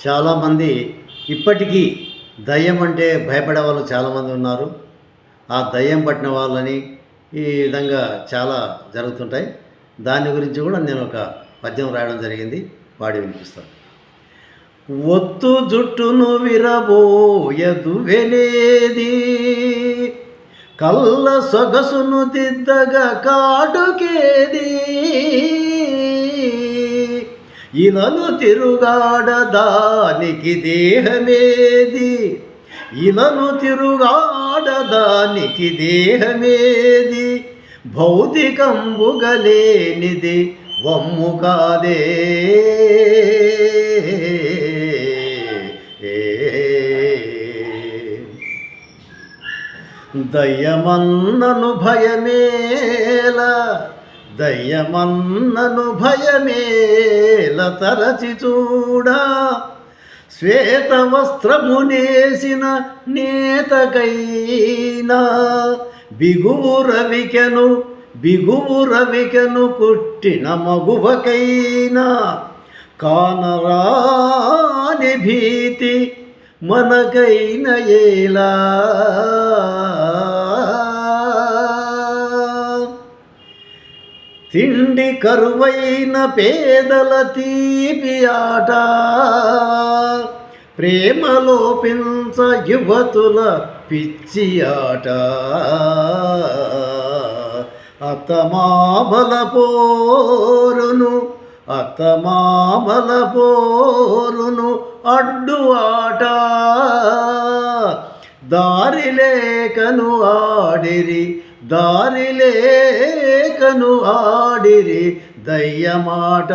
చాలామంది ఇప్పటికీ దయ్యం అంటే భయపడే వాళ్ళు చాలామంది ఉన్నారు. ఆ దయ్యం పట్టిన వాళ్ళని ఈ విధంగా చాలా జరుగుతుంటాయి. దాని గురించి కూడా నేను ఒక పద్యం రాయడం జరిగింది, పాడి వినిపిస్తాను. ఒత్తు జుట్టును విరబోయదు వెనేది, కళ్ళ సొగసును దిద్దగా కాటుకేది, ఇలను తిరుగాడదానికి దేహమేది, ఇలను తిరుగాడదానికి దేహమేది, భౌతికంబుగలేనిది వమ్ము కాదే. దయ్యమన్నను భయమేల, దయ్యమన్నను భయమేల తరచి చూడా, శ్వేత వస్త్రమునేసిన నేతకైనా, బిగువు రవికెను కుట్టిన మగువకైనా, కానరాని భీతి మనకైన ఏలా. తిండి కరువైన పేదల తీపి ఆట, ప్రేమలోపించ యువతుల పిచ్చి ఆట, అత్తమామల పోరును అడ్డు ఆట, దారిలేకను ఆడిరి దయ్యమాట.